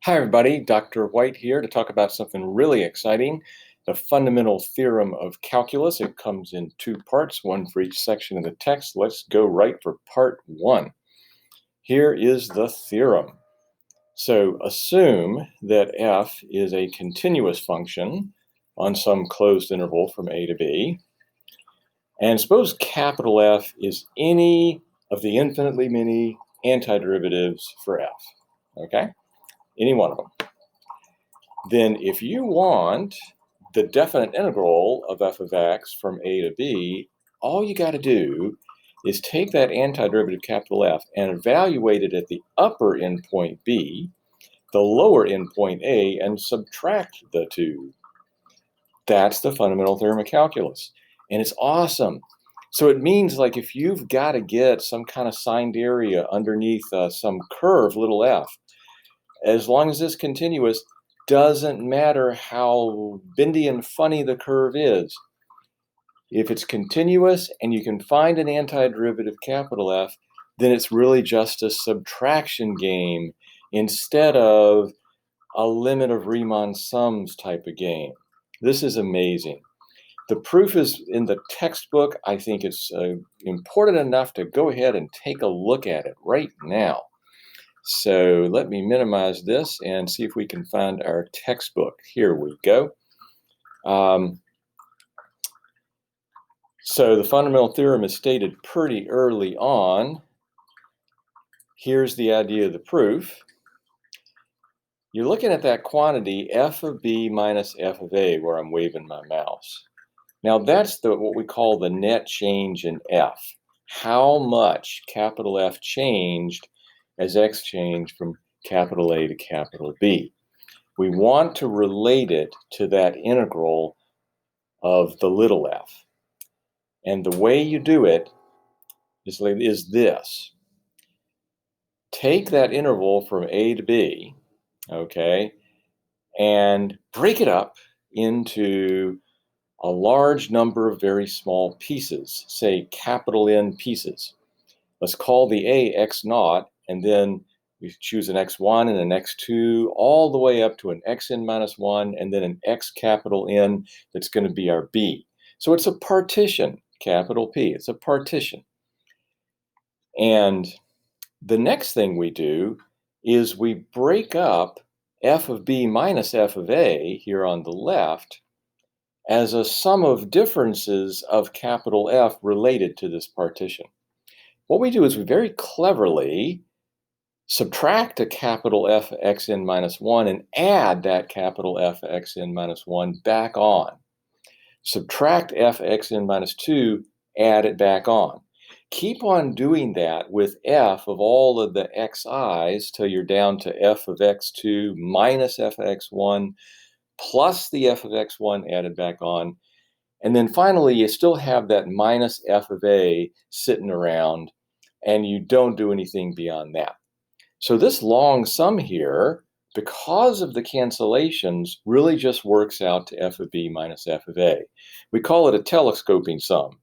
Hi, everybody. Dr. White here to talk about something really exciting, the fundamental theorem of calculus. It comes in two parts, one for each section of the text. Let's go right for part one. Here is the theorem. So assume that f is a continuous function on some closed interval from a to b. And suppose capital F is any of the infinitely many antiderivatives for f. Okay? Any one of them. Then if you want the definite integral of f of x from a to b, all you got to do is take that antiderivative capital F and evaluate it at the upper endpoint b, the lower endpoint a, and subtract the two. That's the fundamental theorem of calculus. And it's awesome. So it means, like, if you've got to get some kind of signed area underneath some curve, little f, as long as it's continuous, doesn't matter how bendy and funny the curve is. If it's continuous and you can find an antiderivative capital F, then it's really just a subtraction game instead of a limit of Riemann sums type of game. This is amazing. The proof is in the textbook. I think it's important enough to go ahead and take a look at it right now. So let me minimize this and see if we can find our textbook. Here we go. So the fundamental theorem is stated pretty early on. Here's the idea of the proof. You're looking at that quantity f of b minus f of a, where I'm waving my mouse. Now that's what we call the net change in f. How much capital F changed as x changed from capital A to capital B. We want to relate it to that integral of the little f. And the way you do it is this. Take that interval from A to B, okay, and break it up into a large number of very small pieces, say capital N pieces. Let's call the A x0, and then we choose an x1 and an x2, all the way up to an xn minus 1, and then an x capital N that's going to be our b. So it's a partition, capital P. It's a partition. And the next thing we do is we break up f of b minus f of a here on the left as a sum of differences of capital F related to this partition. What we do is we very cleverly subtract a capital F xn minus 1 and add that capital F xn minus 1 back on. Subtract f xn minus 2, add it back on. Keep on doing that with f of all of the xi's till you're down to f of x2 minus f of x1 plus the f of x1 added back on. And then finally, you still have that minus f of a sitting around, and you don't do anything beyond that. So this long sum here, because of the cancellations, really just works out to f of b minus f of a. We call it a telescoping sum.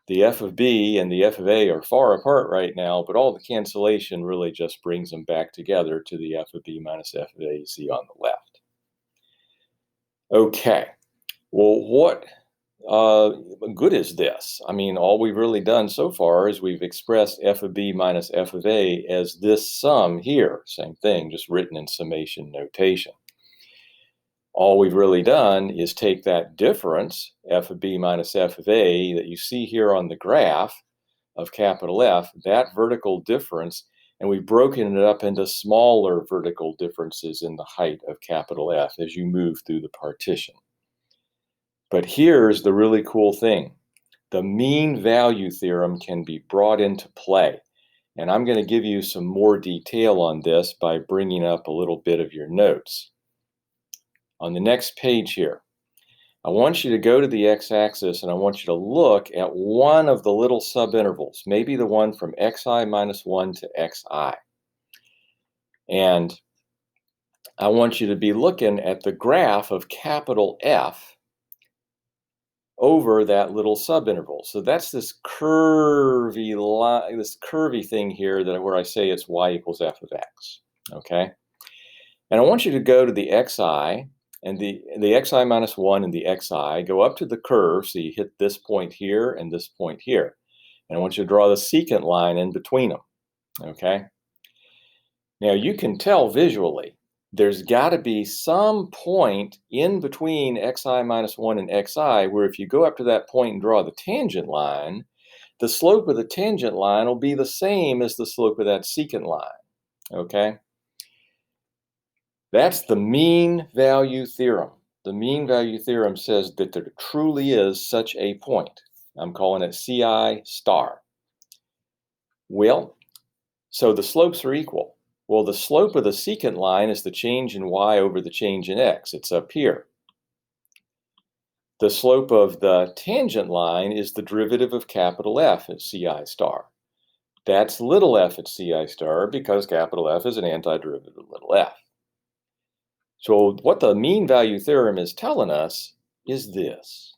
The f of b and the f of a are far apart right now, but all the cancellation really just brings them back together to the f of b minus f of a you see on the left. Okay, well, what good is this? I mean, all we've really done so far is we've expressed f of b minus f of a as this sum here. Same thing, just written in summation notation. All we've really done is take that difference, f of b minus f of a, that you see here on the graph of capital F, that vertical difference, and we've broken it up into smaller vertical differences in the height of capital F as you move through the partition. But here's the really cool thing. The mean value theorem can be brought into play. And I'm going to give you some more detail on this by bringing up a little bit of your notes. On the next page here, I want you to go to the x-axis and I want you to look at one of the little subintervals, maybe the one from xi minus 1 to xi. And I want you to be looking at the graph of capital F over that little subinterval. So that's this curvy line, this curvy thing here that where I say it's y equals f of x. Okay. And I want you to go to the xi, and the xi minus 1 and the xi, go up to the curve, so you hit this point here and this point here. And I want you to draw the secant line in between them, okay? Now you can tell visually, there's got to be some point in between xi minus 1 and xi where if you go up to that point and draw the tangent line, the slope of the tangent line will be the same as the slope of that secant line, okay? That's the mean value theorem. The mean value theorem says that there truly is such a point. I'm calling it Ci star. Well, so the slopes are equal. Well, the slope of the secant line is the change in y over the change in x. It's up here. The slope of the tangent line is the derivative of capital F at Ci star. That's little f at Ci star because capital F is an antiderivative of little f. So what the mean value theorem is telling us is this.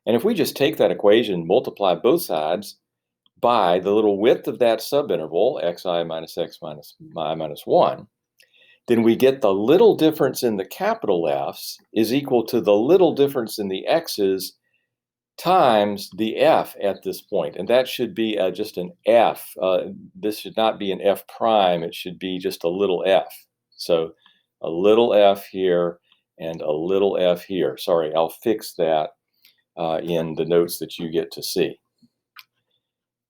And if we just take that equation, multiply both sides by the little width of that subinterval, xi minus x minus I minus 1, then we get the little difference in the capital F's is equal to the little difference in the x's times the f at this point. And that should be just an f. This should not be an f prime. It should be just a little f. So a little f here and a little f here. Sorry, I'll fix that in the notes that you get to see.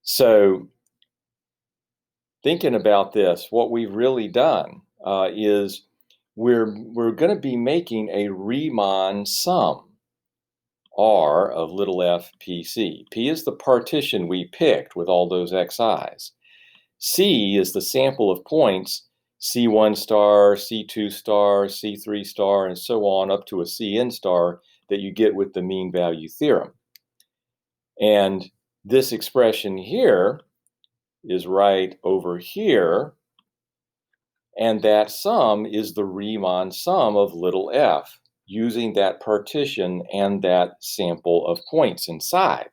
So thinking about this, what we've really done is we're going to be making a Riemann sum, R of little f pc. P is the partition we picked with all those xi's. C is the sample of points, C1 star, C2 star, C3 star, and so on up to a Cn star that you get with the mean value theorem. And this expression here is right over here, and that sum is the Riemann sum of little f, using that partition and that sample of points inside.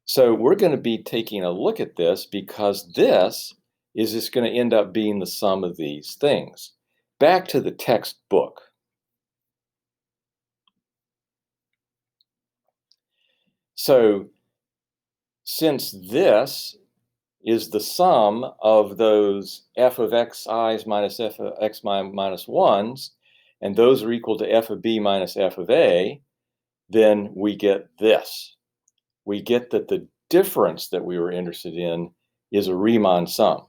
So we're going to be taking a look at this because this is just going to end up being the sum of these things. Back to the textbook. So since this is the sum of those f of xi's minus f of x minus 1's, and those are equal to f of b minus f of a, then we get this. We get that the difference that we were interested in is a Riemann sum.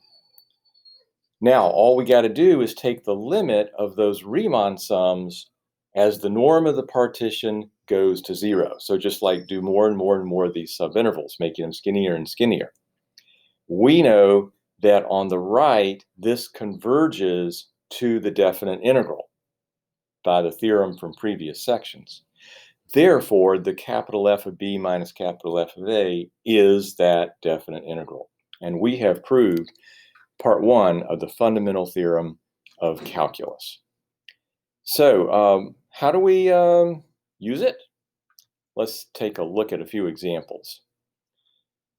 Now, all we got to do is take the limit of those Riemann sums as the norm of the partition goes to 0. So just like do more and more and more of these subintervals, making them skinnier and skinnier. We know that on the right, this converges to the definite integral by the theorem from previous sections. Therefore, the capital F of B minus capital F of A is that definite integral. And we have proved part 1 of the fundamental theorem of calculus. So how do we use it? Let's take a look at a few examples.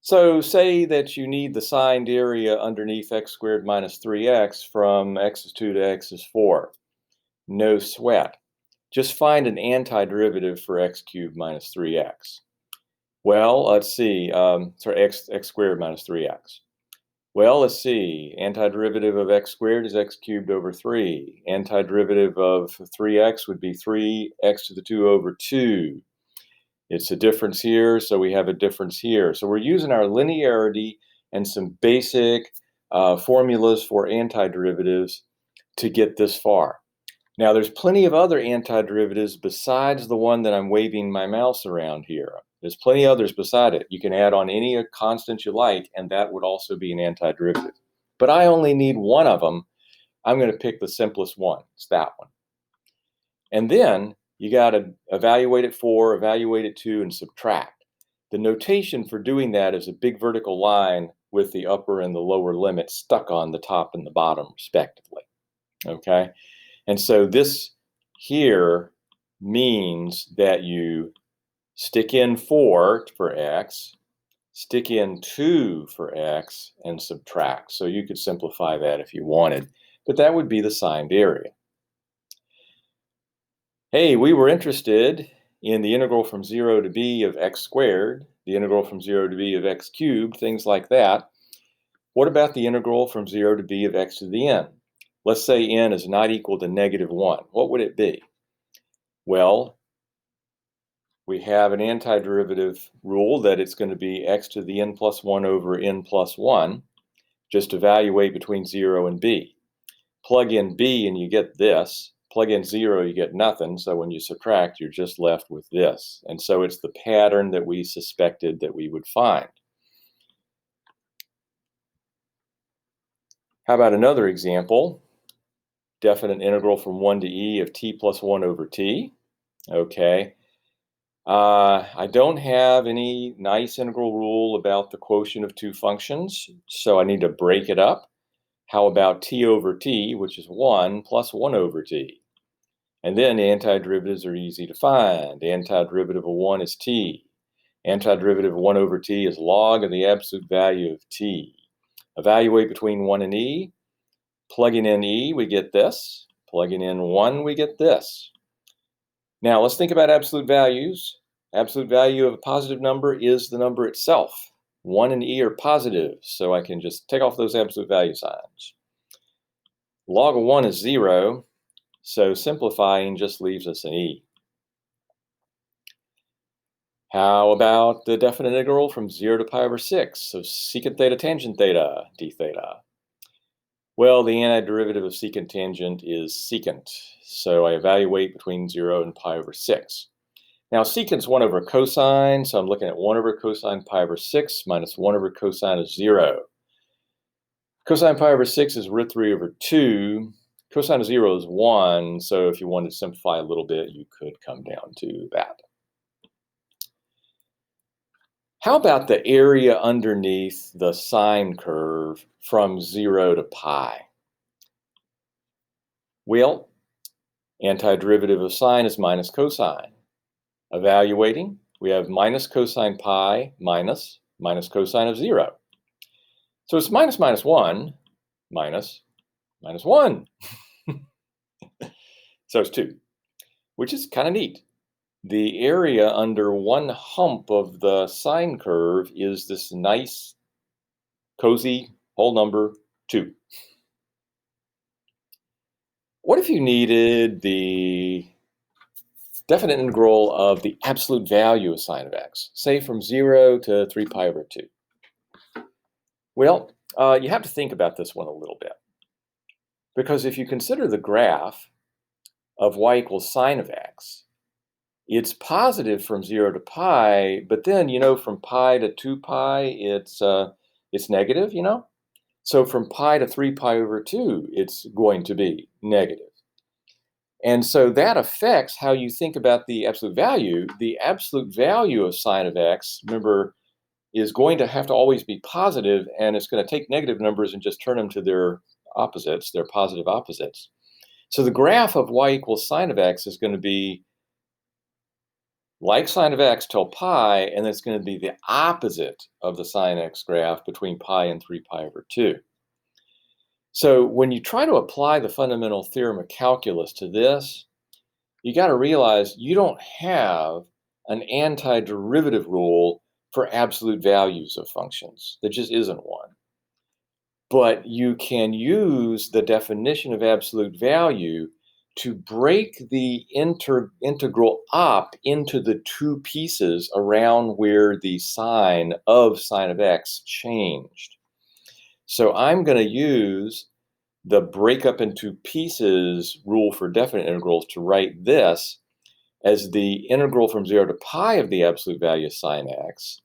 So say that you need the signed area underneath x squared minus 3x from x is 2 to x is 4. No sweat. Just find an antiderivative for x cubed minus 3x. Well, let's see. X squared minus 3x. Well, let's see. Antiderivative of x squared is x cubed over 3. Antiderivative of 3x would be 3x to the 2 over 2. It's a difference here, so we have a difference here. So we're using our linearity and some basic formulas for antiderivatives to get this far. Now, there's plenty of other antiderivatives besides the one that I'm waving my mouse around here. There's plenty of others beside it. You can add on any constant you like, and that would also be an antiderivative. But I only need one of them. I'm going to pick the simplest one. It's that one. And then you got to evaluate it 4, evaluate it 2, and subtract. The notation for doing that is a big vertical line with the upper and the lower limit stuck on the top and the bottom, respectively. Okay? And so this here means that you stick in 4 for x, stick in 2 for x, and subtract. So you could simplify that if you wanted, but that would be the signed area. Hey, we were interested in the integral from 0 to b of x squared, the integral from 0 to b of x cubed, things like that. What about the integral from 0 to b of x to the n? Let's say n is not equal to -1. What would it be? Well, we have an antiderivative rule that it's going to be x to the n plus 1 over n plus 1. Just evaluate between 0 and b. Plug in b and you get this. Plug in 0, you get nothing. So when you subtract, you're just left with this. And so it's the pattern that we suspected that we would find. How about another example? Definite integral from 1 to e of t plus 1 over t. Okay. I don't have any nice integral rule about the quotient of two functions, so I need to break it up. How about t over t, which is 1 plus 1 over t? And then antiderivatives are easy to find. Antiderivative of 1 is t. Antiderivative of 1 over t is log of the absolute value of t. Evaluate between 1 and e. Plugging in e, we get this. Plugging in 1, we get this. Now, let's think about absolute values. Absolute value of a positive number is the number itself. 1 and e are positive, so I can just take off those absolute value signs. Log of 1 is 0, so simplifying just leaves us an e. How about the definite integral from 0 to pi over 6 of secant theta tangent theta d theta? Well, the antiderivative of secant tangent is secant, so I evaluate between 0 and pi over 6. Now, secant's 1 over cosine, so I'm looking at 1 over cosine pi over 6 minus 1 over cosine of 0. Cosine pi over 6 is root 3 over 2. Cosine of 0 is 1, so if you wanted to simplify a little bit, you could come down to that. How about the area underneath the sine curve from 0 to pi? Well, antiderivative of sine is minus cosine. Evaluating, we have minus cosine pi minus cosine of 0. So it's minus 1 minus 1. So it's 2, which is kind of neat. The area under one hump of the sine curve is this nice, cozy whole number 2. What if you needed the definite integral of the absolute value of sine of x, say from 0 to 3 pi over 2? Well, you have to think about this one a little bit. Because if you consider the graph of y equals sine of x, it's positive from 0 to pi, but then, from pi to 2 pi, it's negative, So from pi to 3 pi over 2, it's going to be negative. And so that affects how you think about the absolute value. The absolute value of sine of x, remember, is going to have to always be positive, and it's going to take negative numbers and just turn them to their opposites, their positive opposites. So the graph of y equals sine of x is going to be like sine of x till pi, and it's going to be the opposite of the sine x graph between pi and 3 pi over 2. So when you try to apply the fundamental theorem of calculus to this, you got to realize you don't have an antiderivative rule for absolute values of functions. There just isn't one. But you can use the definition of absolute value to break the integral up into the two pieces around where the sign of sine of x changed. So I'm going to use the break up into pieces rule for definite integrals to write this as the integral from 0 to pi of the absolute value of sine x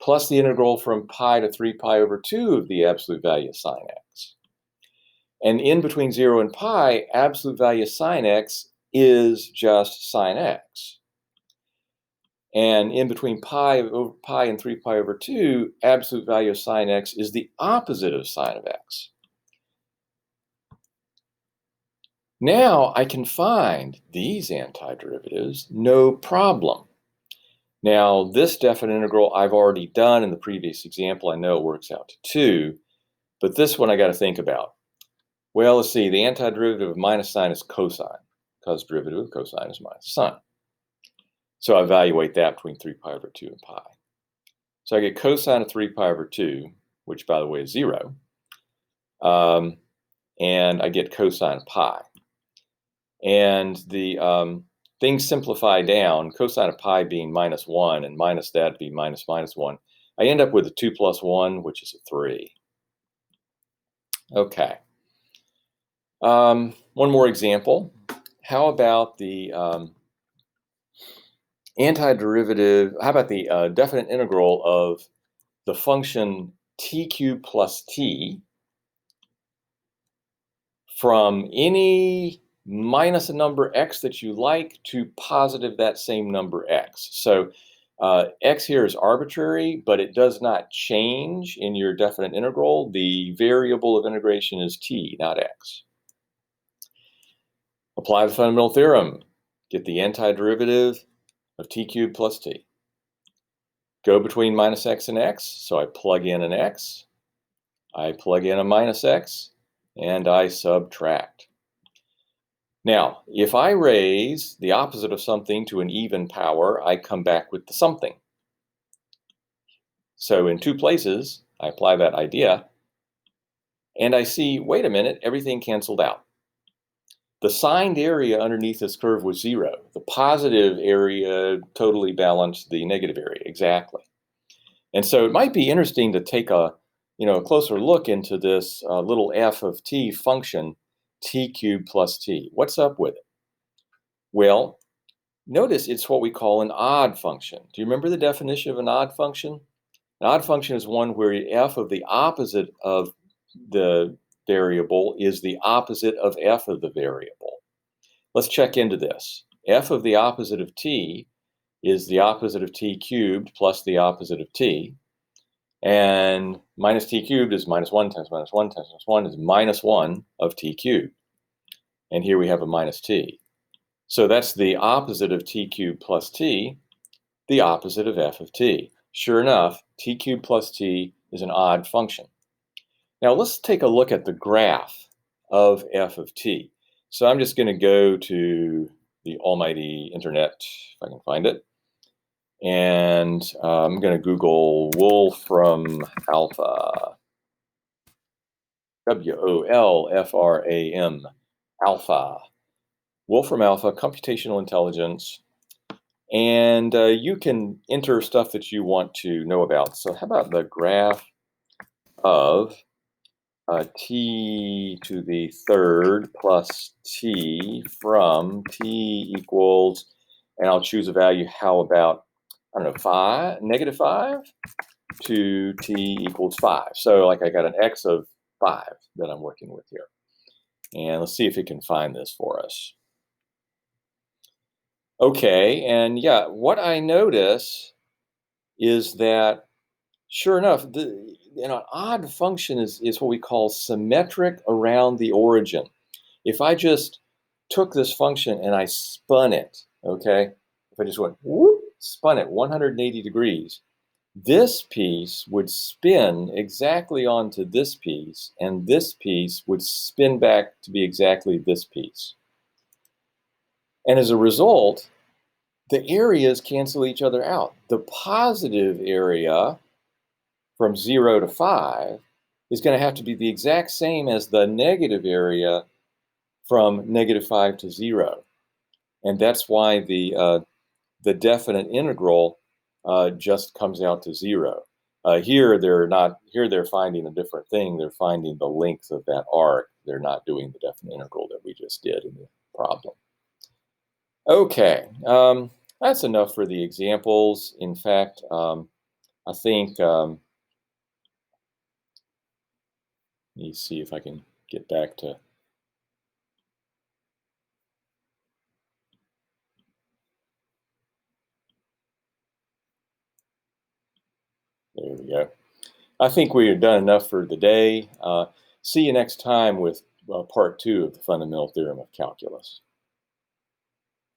plus the integral from pi to 3 pi over 2 of the absolute value of sine x. And in between 0 and pi, absolute value of sine x is just sine x. And in between pi and 3 pi over 2, absolute value of sine x is the opposite of sine of x. Now I can find these antiderivatives, no problem. Now this definite integral I've already done in the previous example. I know it works out to 2, but this one I got to think about. Well, let's see. The antiderivative of minus sign is cosine, because derivative of cosine is minus sine. So I evaluate that between 3 pi over 2 and pi. So I get cosine of 3 pi over 2, which, by the way, is 0. And I get cosine of pi. And the things simplify down, cosine of pi being minus 1 and minus that being minus minus 1. I end up with a 2 plus 1, which is a 3. Okay. One more example. How about the antiderivative? How about the definite integral of the function t cubed plus t from any minus a number x that you like to positive that same number x? So x here is arbitrary, but it does not change in your definite integral. The variable of integration is t, not x. Apply the fundamental theorem. Get the antiderivative of t cubed plus t. Go between minus x and x, so I plug in an x, I plug in a minus x, and I subtract. Now, if I raise the opposite of something to an even power, I come back with the something. So in two places, I apply that idea, and I see, wait a minute, everything canceled out. The signed area underneath this curve was 0. The positive area totally balanced the negative area, exactly. And so it might be interesting to take a closer look into this little f of t function, t cubed plus t. What's up with it? Well, notice it's what we call an odd function. Do you remember the definition of an odd function? An odd function is one where f of the opposite of the variable is the opposite of f of the variable. Let's check into this. F of the opposite of t is the opposite of t cubed plus the opposite of t. And minus t cubed is minus 1 times minus 1 times minus 1 is minus 1 of t cubed. And here we have a minus t. So that's the opposite of t cubed plus t, the opposite of f of t. Sure enough, t cubed plus t is an odd function. Now let's take a look at the graph of f of t. So I'm just going to go to the almighty internet, if I can find it. And I'm going to Google Wolfram alpha. WOLFRAM, alpha. Wolfram alpha, computational intelligence. And you can enter stuff that you want to know about. So how about the graph of t to the third plus t from t equals, and I'll choose a value, how about, I don't know, 5, negative 5 to t equals 5. So like I got an x of 5 that I'm working with here. And let's see if it can find this for us. Okay, and yeah, what I notice is that, sure enough, an odd function is what we call symmetric around the origin. If I just took this function and I spun it, okay, if I just went whoop, spun it 180 degrees, this piece would spin exactly onto this piece, and this piece would spin back to be exactly this piece. And as a result, the areas cancel each other out. The positive area from 0 to 5 is going to have to be the exact same as the negative area from negative 5 to 0. And that's why the definite integral just comes out to 0. Here they're finding a different thing. They're finding the length of that arc. They're not doing the definite integral that we just did in the problem. Okay, that's enough for the examples. In fact, I think, let me see if I can get back to, there we go. I think we are done enough for the day. See you next time with part 2 of the Fundamental Theorem of Calculus.